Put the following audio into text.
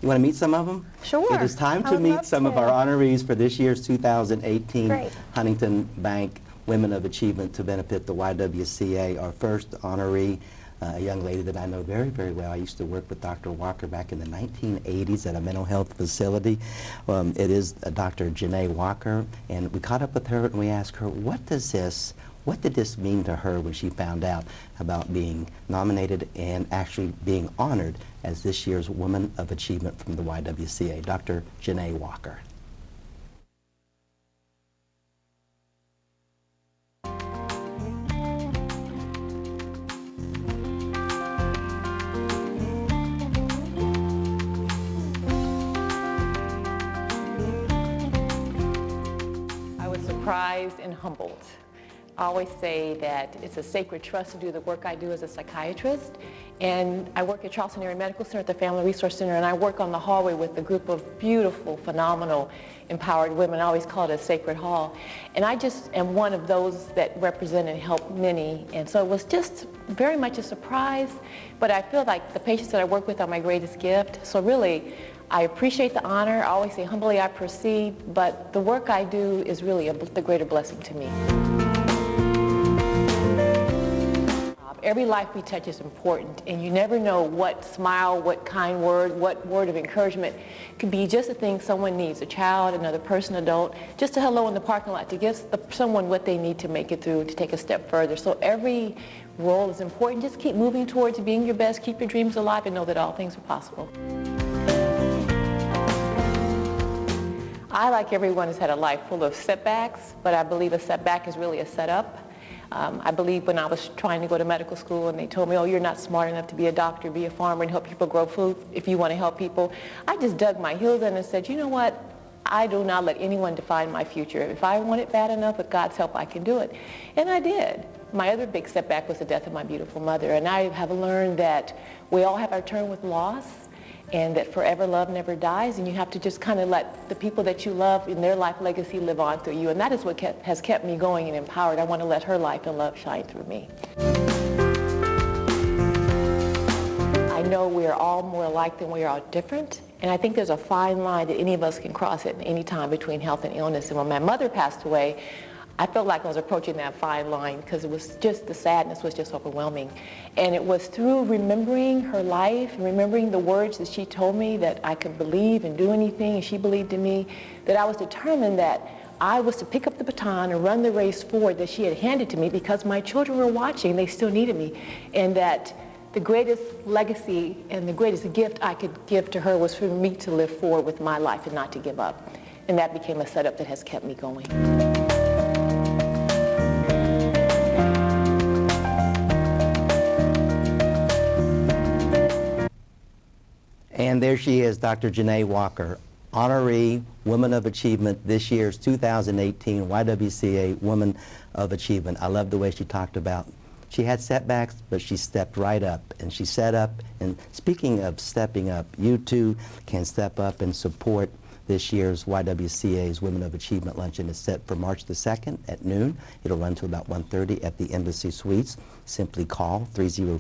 You want to meet some of them? Sure. It is time I to would meet love some of to. our honorees for this year's 2018 Great. Huntington Bank Women of Achievement to benefit the YWCA. Our first honoree, a young lady that I know very, very well. I used to work with Dr. Walker back in the 1980s at a mental health facility. It is Dr. Jenee Walker, and we caught up with her and we asked her, what did this mean to her when she found out about being nominated and actually being honored as this year's Woman of Achievement from the YWCA? Dr. Jenee Walker. I was surprised and humbled. I always say that it's a sacred trust to do the work I do as a psychiatrist. And I work at Charleston Area Medical Center at the Family Resource Center, and I work on the hallway with a group of beautiful, phenomenal, empowered women. I always call it a sacred hall. And I just am one of those that represent and help many. And so it was just very much a surprise, but I feel like the patients that I work with are my greatest gift. So really, I appreciate the honor. I always say humbly I proceed, but the work I do is really the greater blessing to me. Every life we touch is important, and you never know what smile, what kind word, what word of encouragement could be just a thing someone needs, a child, another person, adult, just a hello in the parking lot to give someone what they need to make it through, to take a step further. So every role is important. Just keep moving towards being your best, keep your dreams alive, and know that all things are possible. I, like everyone, has had a life full of setbacks, but I believe a setback is really a setup. I believe when I was trying to go to medical school and they told me, oh, you're not smart enough to be a doctor, be a farmer and help people grow food if you want to help people, I just dug my heels in and said, you know what? I do not let anyone define my future. If I want it bad enough, with God's help, I can do it. And I did. My other big setback was the death of my beautiful mother. And I have learned that we all have our turn with loss, and that forever love never dies, and you have to just kind of let the people that you love in their life legacy live on through you, and that is what has kept me going and empowered. I want to let her life and love shine through me. I know we are all more alike than we are different, and I think there's a fine line that any of us can cross at any time between health and illness. And when my mother passed away, I felt like I was approaching that fine line because it was just, the sadness was just overwhelming. And it was through remembering her life, and remembering the words that she told me that I could believe and do anything, and she believed in me, that I was determined that I was to pick up the baton and run the race forward that she had handed to me, because my children were watching, they still needed me, and that the greatest legacy and the greatest gift I could give to her was for me to live forward with my life and not to give up. And that became a setup that has kept me going. And there she is, Dr. Jenee Walker, honoree, Woman of Achievement, this year's 2018 YWCA Woman of Achievement. I love the way she talked about, she had setbacks, but she stepped right up, and she set up. And speaking of stepping up, you too can step up and support this year's YWCA's Women of Achievement Luncheon. Is set for March the 2nd at noon. It'll run to about 1:30 at the Embassy Suites. Simply call 304